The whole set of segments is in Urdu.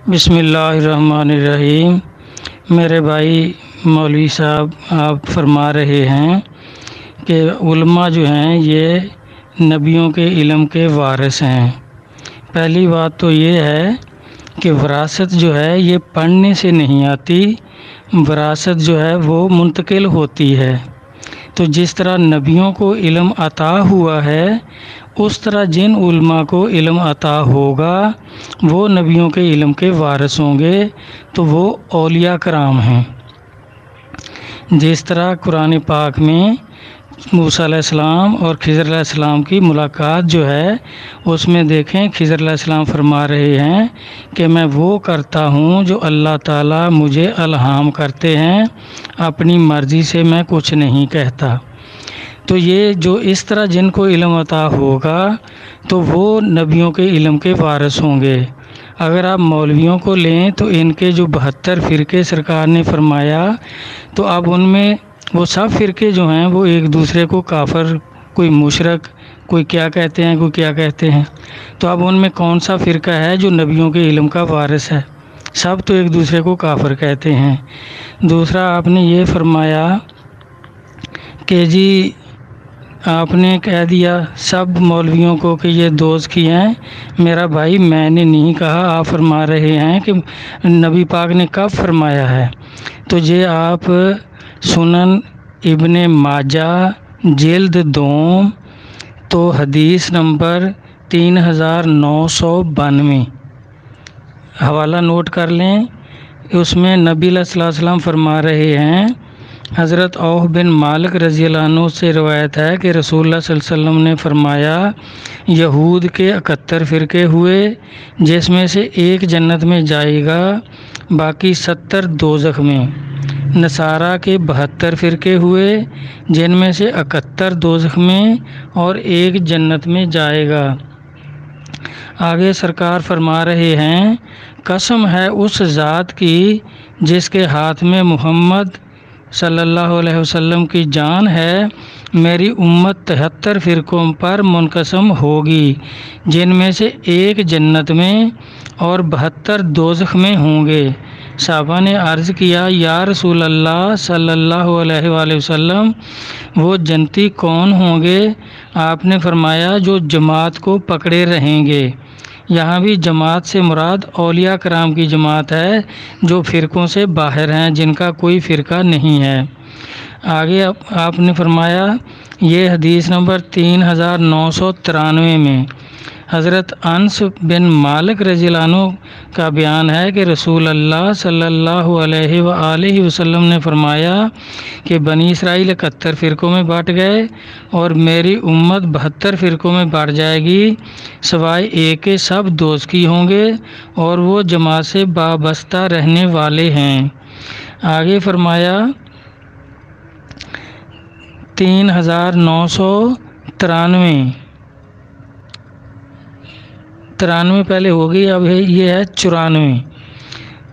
بسم اللہ الرحمن الرحیم۔ میرے بھائی مولوی صاحب، آپ فرما رہے ہیں کہ علماء جو ہیں یہ نبیوں کے علم کے وارث ہیں۔ پہلی بات تو یہ ہے کہ وراثت جو ہے یہ پڑھنے سے نہیں آتی، وراثت جو ہے وہ منتقل ہوتی ہے۔ تو جس طرح نبیوں کو علم عطا ہوا ہے، اس طرح جن علماء کو علم عطا ہوگا وہ نبیوں کے علم کے وارث ہوں گے، تو وہ اولیاء کرام ہیں۔ جس طرح قرآن پاک میں موسیٰ علیہ السلام اور خضر علیہ السلام کی ملاقات جو ہے، اس میں دیکھیں خضر علیہ السلام فرما رہے ہیں کہ میں وہ کرتا ہوں جو اللہ تعالیٰ مجھے الہام کرتے ہیں، اپنی مرضی سے میں کچھ نہیں کہتا۔ تو یہ جو اس طرح جن کو علم عطا ہوگا تو وہ نبیوں کے علم کے وارث ہوں گے۔ اگر آپ مولویوں کو لیں تو ان کے جو 72 فرقے سرکار نے فرمایا، تو اب ان میں وہ سب فرقے جو ہیں وہ ایک دوسرے کو کافر، کوئی مشرک، کوئی کیا کہتے ہیں، کوئی کیا کہتے ہیں۔ تو اب ان میں کون سا فرقہ ہے جو نبیوں کے علم کا وارث ہے؟ سب تو ایک دوسرے کو کافر کہتے ہیں۔ دوسرا آپ نے یہ فرمایا کہ جی آپ نے کہہ دیا سب مولویوں کو کہ یہ دوست کی ہیں۔ میرا بھائی میں نے نہیں کہا، آپ فرما رہے ہیں کہ نبی پاک نے کب فرمایا ہے۔ تو یہ آپ سنن ابن ماجہ جلد 2 تو حدیث نمبر 3992 حوالہ نوٹ کر لیں۔ اس میں نبی علیہ السلام فرما رہے ہیں، حضرت عوف بن مالک رضی اللہ عنہ سے روایت ہے کہ رسول اللہ صلی اللہ علیہ وسلم نے فرمایا، یہود کے 71 فرقے ہوئے جس میں سے ایک جنت میں جائے گا، باقی 70 دوزخ میں۔ نصارہ کے 72 فرقے ہوئے جن میں سے 71 دوزخ میں اور ایک جنت میں جائے گا۔ آگے سرکار فرما رہے ہیں، قسم ہے اس ذات کی جس کے ہاتھ میں محمد صلی اللہ علیہ وسلم کی جان ہے، میری امت 73 فرقوں پر منقسم ہوگی جن میں سے ایک جنت میں اور 72 دوزخ میں ہوں گے۔ صحابہ نے عرض کیا، یا رسول اللہ صلی اللہ علیہ وآلہ وسلم، وہ جنتی کون ہوں گے؟ آپ نے فرمایا، جو جماعت کو پکڑے رہیں گے۔ یہاں بھی جماعت سے مراد اولیاء کرام کی جماعت ہے جو فرقوں سے باہر ہیں، جن کا کوئی فرقہ نہیں ہے۔ آگے آپ نے فرمایا، یہ حدیث نمبر 3993 میں حضرت انس بن مالک رضی اللہ عنہ کا بیان ہے کہ رسول اللہ صلی اللہ علیہ وآلہ وسلم نے فرمایا کہ بنی اسرائیل 71 فرقوں میں بانٹ گئے اور میری امت 72 فرقوں میں بانٹ جائے گی، سوائے ایک کے سب دوزخی ہوں گے اور وہ جماعت سے وابستہ رہنے والے ہیں۔ آگے فرمایا 3993 پہلے ہو گئی، اب یہ ہے 94۔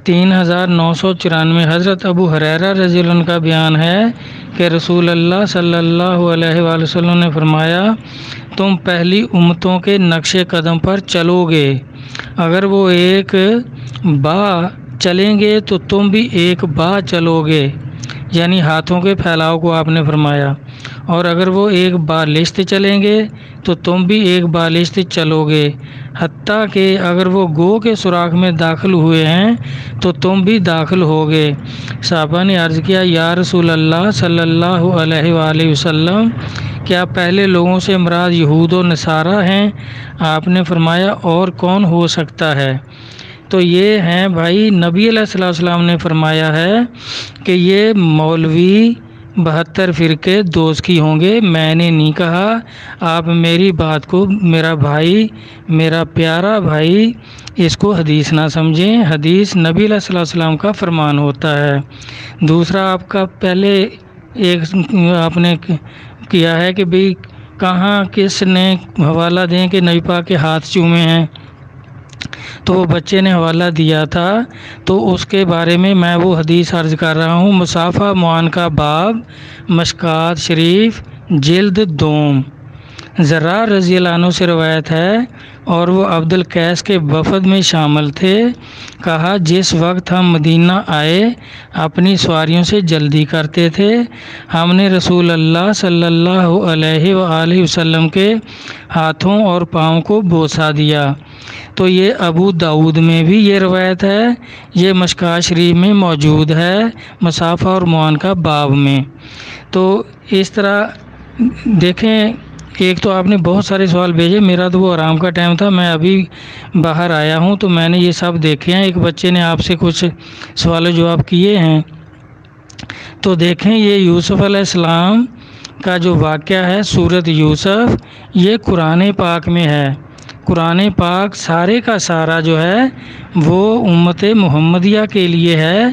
3994 حضرت ابو ہریرہ رضی اللہ عنہ کا بیان ہے کہ رسول اللہ صلی اللہ علیہ وآلہ وسلم نے فرمایا، تم پہلی امتوں کے نقش قدم پر چلو گے، اگر وہ ایک با چلیں گے تو تم بھی ایک با چلو گے، یعنی ہاتھوں کے پھیلاؤ کو آپ نے فرمایا، اور اگر وہ ایک بالشت چلیں گے تو تم بھی ایک بالشت چلو گے، حتیٰ کہ اگر وہ گو کے سوراخ میں داخل ہوئے ہیں تو تم بھی داخل ہوگے۔ صحابہ نے عرض کیا، یا رسول اللہ صلی اللہ علیہ وآلہ وسلم، کیا پہلے لوگوں سے مراد یہود و نصارہ ہیں؟ آپ نے فرمایا، اور کون ہو سکتا ہے؟ تو یہ ہیں بھائی، نبی علیہ السلام نے فرمایا ہے کہ یہ مولوی 72 فرقے دوزخی ہوں گے، میں نے نہیں کہا۔ آپ میری بات کو، میرا بھائی، میرا پیارا بھائی، اس کو حدیث نہ سمجھیں، حدیث نبی علیہ السلام کا فرمان ہوتا ہے۔ دوسرا آپ کا پہلے ایک آپ نے کیا ہے کہ بھئی کہاں کس نے حوالہ دیں کہ نبی پاک کے ہاتھ چومے ہیں، تو وہ بچے نے حوالہ دیا تھا، تو اس کے بارے میں وہ حدیث عرض کر رہا ہوں۔ مصافحہ معانقہ باب مشکات شریف جلد 2۔ ذرار رضی اللہ عنہ سے روایت ہے، اور وہ عبد القیس کے وفد میں شامل تھے۔ کہا جس وقت ہم مدینہ آئے اپنی سواریوں سے جلدی کرتے تھے، ہم نے رسول اللہ صلی اللہ علیہ وآلہ وسلم کے ہاتھوں اور پاؤں کو بوسہ دیا۔ تو یہ ابو داؤد میں بھی یہ روایت ہے، یہ مشکوٰۃ شریف میں موجود ہے، مصافحہ اور معانقہ باب میں۔ تو اس طرح دیکھیں، ایک تو آپ نے بہت سارے سوال بھیجے، میرا تو وہ آرام کا ٹائم تھا، میں ابھی باہر آیا ہوں تو میں نے یہ سب دیکھے ہیں۔ ایک بچے نے آپ سے کچھ سوال و جواب کیے ہیں، تو دیکھیں یہ یوسف علیہ السلام کا جو واقعہ ہے سورۃ یوسف، یہ قرآن پاک میں ہے۔ قرآن پاک سارے کا سارا جو ہے وہ امت محمدیہ کے لیے ہے،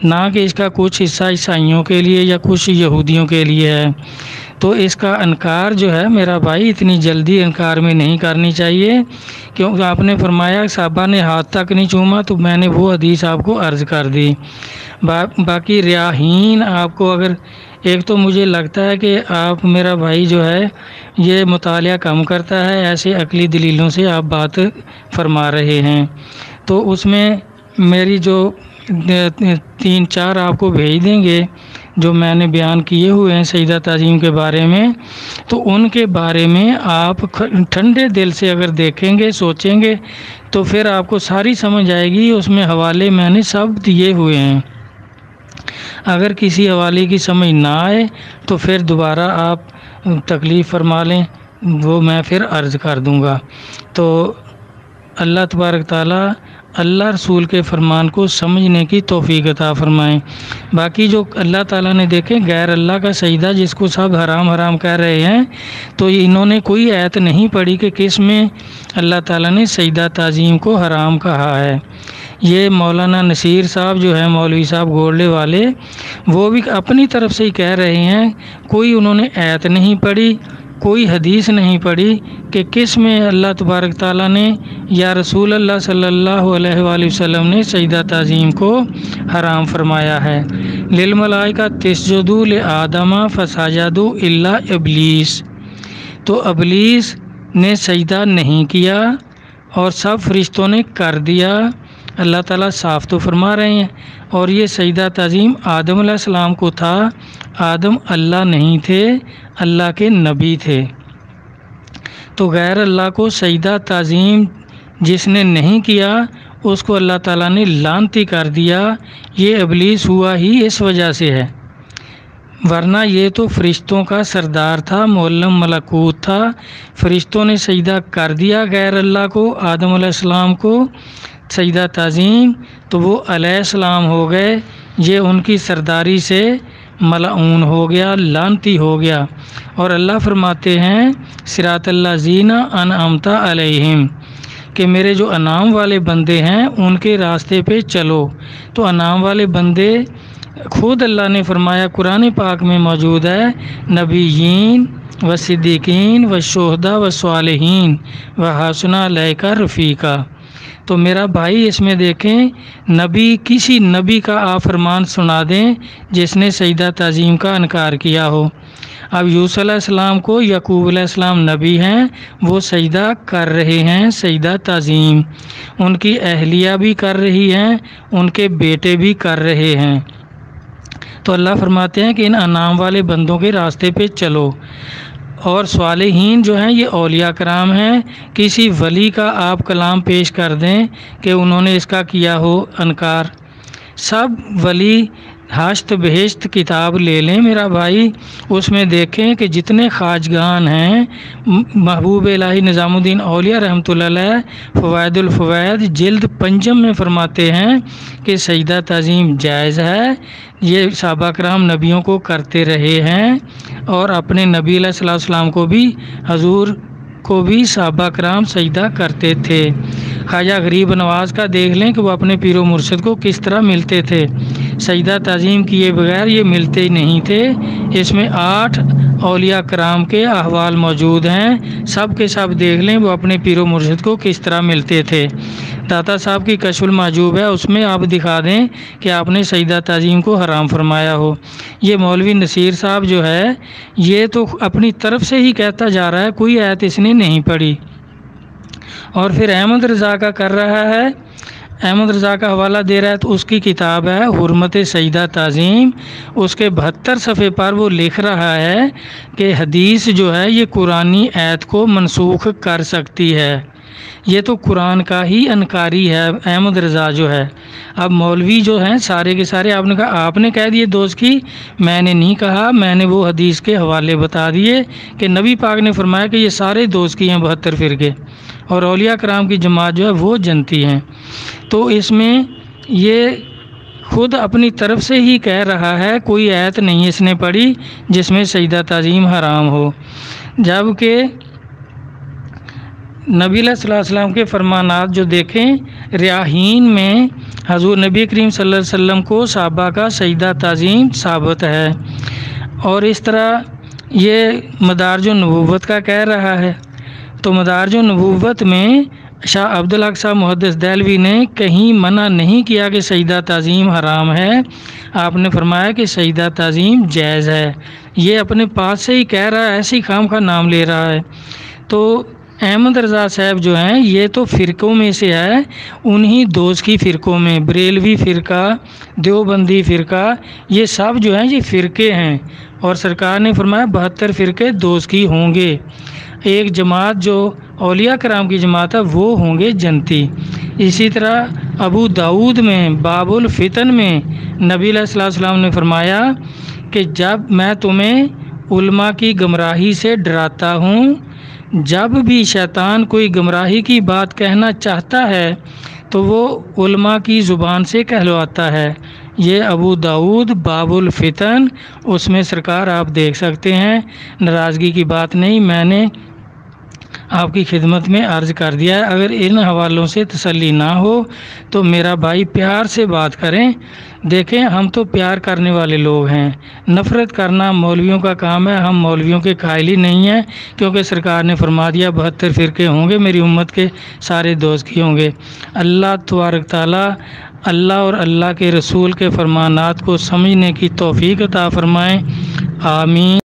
نہ کہ اس کا کچھ حصہ عیسائیوں کے لیے یا کچھ یہودیوں کے لیے ہے۔ تو اس کا انکار جو ہے میرا بھائی اتنی جلدی انکار میں نہیں کرنی چاہیے، کیونکہ آپ نے فرمایا صحابہ نے ہاتھ تک نہیں چوما، تو میں نے وہ حدیث آپ کو عرض کر دی۔ باقی ریاحین آپ کو اگر ایک تو مجھے لگتا ہے کہ آپ میرا بھائی جو ہے یہ مطالعہ کم کرتا ہے، ایسے عقلی دلیلوں سے آپ بات فرما رہے ہیں، تو اس میں میری جو 3-4 آپ کو بھیج دیں گے جو میں نے بیان کیے ہوئے ہیں سیدہ تعظیم کے بارے میں، تو ان کے بارے میں آپ ٹھنڈے دل سے اگر دیکھیں گے سوچیں گے تو پھر آپ کو ساری سمجھ آئے گی۔ اس میں حوالے میں نے سب دیے ہوئے ہیں، اگر کسی حوالے کی سمجھ نہ آئے تو پھر دوبارہ آپ تکلیف فرما لیں، وہ میں پھر عرض کر دوں گا۔ تو اللہ تبارک تعالیٰ اللہ رسول کے فرمان کو سمجھنے کی توفیق عطا فرمائیں۔ باقی جو اللہ تعالیٰ نے دیکھیں غیر اللہ کا سجدہ جس کو سب حرام حرام کہہ رہے ہیں، تو انہوں نے کوئی آیت نہیں پڑھی کہ کس میں اللہ تعالیٰ نے سجدہ تعظیم کو حرام کہا ہے۔ یہ مولانا نصیر صاحب جو ہیں مولوی صاحب گولڈے والے، وہ بھی اپنی طرف سے ہی کہہ رہے ہیں، کوئی انہوں نے آیت نہیں پڑھی، کوئی حدیث نہیں پڑھی کہ کس میں اللہ تبارک تعالیٰ نے یا رسول اللہ صلی اللہ علیہ وآلہ وسلم نے سجدہ تعظیم کو حرام فرمایا ہے۔ للملائکہ تسجدوا لآدم فسجدوا الا ابلیس، تو ابلیس نے سجدہ نہیں کیا اور سب فرشتوں نے کر دیا۔ اللہ تعالیٰ صاف تو فرما رہے ہیں، اور یہ سجدہ تعظیم آدم علیہ السلام کو تھا۔ آدم اللہ نہیں تھے، اللہ کے نبی تھے، تو غیر اللہ کو سجدہ تعظیم جس نے نہیں کیا اس کو اللہ تعالیٰ نے لعنتی کر دیا۔ یہ ابلیس ہوا ہی اس وجہ سے ہے، ورنہ یہ تو فرشتوں کا سردار تھا، معلم ملکوت تھا۔ فرشتوں نے سجدہ کر دیا غیر اللہ کو، آدم علیہ السلام کو سجدہ تعظیم، تو وہ علیہ السلام ہو گئے، یہ ان کی سرداری سے ملعون ہو گیا، لعنتی ہو گیا۔ اور اللہ فرماتے ہیں صراط الذین انعمت علیہم، کہ میرے جو انعام والے بندے ہیں ان کے راستے پہ چلو۔ تو انعام والے بندے خود اللہ نے فرمایا قرآن پاک میں موجود ہے، نبیین و صدیقین و شہداء و صالحین و حسن اولئک رفیقا۔ تو میرا بھائی اس میں دیکھیں، نبی کسی نبی کا آپ فرمان سنا دیں جس نے سجدہ تعظیم کا انکار کیا ہو۔ اب یوسف علیہ السلام کو یعقوب علیہ السلام نبی ہیں، وہ سجدہ کر رہے ہیں سجدہ تعظیم، ان کی اہلیہ بھی کر رہی ہیں، ان کے بیٹے بھی کر رہے ہیں۔ تو اللہ فرماتے ہیں کہ ان انعام والے بندوں کے راستے پہ چلو۔ اور صالحین جو ہیں یہ اولیاء کرام ہیں، کسی ولی کا آپ کلام پیش کر دیں کہ انہوں نے اس کا کیا ہو انکار، سب ولی ہاشت بہشت کتاب لے لیں میرا بھائی، اس میں دیکھیں کہ جتنے خواجگان ہیں، محبوب الہی نظام الدین اولیاء رحمۃ اللہ علیہ فوائد الفوائد جلد 5 میں فرماتے ہیں کہ سجدہ تعظیم جائز ہے، یہ صحابہ کرام نبیوں کو کرتے رہے ہیں، اور اپنے نبی علیہ السلام کو بھی، حضور کو بھی صحابہ کرام سجدہ کرتے تھے۔ خواجہ غریب نواز کا دیکھ لیں کہ وہ اپنے پیر و مرشد کو کس طرح ملتے تھے، سجدہ تعظیم کیے بغیر یہ ملتے ہی نہیں تھے۔ اس میں 8 اولیاء کرام کے احوال موجود ہیں، سب کے سب دیکھ لیں وہ اپنے پیر و مرشد کو کس طرح ملتے تھے۔ داتا صاحب کی کشف المحجوب ہے، اس میں آپ دکھا دیں کہ آپ نے سجدہ تعظیم کو حرام فرمایا ہو۔ یہ مولوی نصیر صاحب جو ہے یہ تو اپنی طرف سے ہی کہتا جا رہا ہے، کوئی آیت اس نے نہیں پڑھی، اور پھر احمد رضا کا کر رہا ہے، احمد رضا کا حوالہ دے رہا ہے، تو اس کی کتاب ہے حرمت سیدہ تعظیم، اس کے 72 صفحے پر وہ لکھ رہا ہے کہ حدیث جو ہے یہ قرآنی آیت کو منسوخ کر سکتی ہے، یہ تو قرآن کا ہی انکاری ہے احمد رضا جو ہے۔ اب مولوی جو ہیں سارے کے سارے آپ نے کہا، آپ نے کہہ دیے دوست کی، میں نے نہیں کہا، میں نے وہ حدیث کے حوالے بتا دیے کہ نبی پاک نے فرمایا کہ یہ سارے دوست کی ہیں 72 فرقے، اور اولیاء کرام کی جماعت جو ہے وہ جنتی ہیں۔ تو اس میں یہ خود اپنی طرف سے ہی کہہ رہا ہے، کوئی آیت نہیں اس نے پڑھی جس میں سجدہ تعظیم حرام ہو، جبکہ نبی صلی اللہ علیہ وسلم کے فرمانات جو دیکھیں، ریاحین میں حضور نبی کریم صلی اللہ علیہ وسلم کو صحابہ کا سجدہ تعظیم ثابت ہے، اور اس طرح یہ مدارج النبوت کا کہہ رہا ہے۔ تو مدارج النبوت میں شاہ عبدالحق صاحب محدث دہلوی نے کہیں منع نہیں کیا کہ سجدہ تعظیم حرام ہے، آپ نے فرمایا کہ سجدہ تعظیم جائز ہے، یہ اپنے پاس سے ہی کہہ رہا ہے، ایسی خام کا نام لے رہا ہے۔ تو احمد رضا صاحب جو ہیں یہ تو فرقوں میں سے ہے، انہی دوست کی فرقوں میں، بریلوی فرقہ، دیوبندی فرقہ، یہ سب جو ہیں یہ فرقے ہیں، اور سرکار نے فرمایا 72 فرقے دوست کی ہوں گے، ایک جماعت جو اولیاء کرام کی جماعت ہے وہ ہوں گے جنتی۔ اسی طرح ابو داؤد میں باب الفتن میں نبی علیہ الصلوۃ والسلام نے فرمایا کہ جب میں تمہیں علماء کی گمراہی سے ڈراتا ہوں، جب بھی شیطان کوئی گمراہی کی بات کہنا چاہتا ہے تو وہ علماء کی زبان سے کہلواتا ہے۔ یہ ابو داؤد باب الفتن، اس میں سرکار آپ دیکھ سکتے ہیں، ناراضگی کی بات نہیں، میں نے آپ کی خدمت میں عرض کر دیا ہے۔ اگر ان حوالوں سے تسلی نہ ہو تو میرا بھائی پیار سے بات کریں، دیکھیں ہم تو پیار کرنے والے لوگ ہیں، نفرت کرنا مولویوں کا کام ہے، ہم مولویوں کے قائل ہی نہیں ہیں، کیونکہ سرکار نے فرما دیا 72 فرقے ہوں گے، میری امت کے سارے دوست کی ہوں گے۔ اللہ تبارک تعالیٰ اللہ اور اللہ کے رسول کے فرمانات کو سمجھنے کی توفیق عطا فرمائیں، آمین۔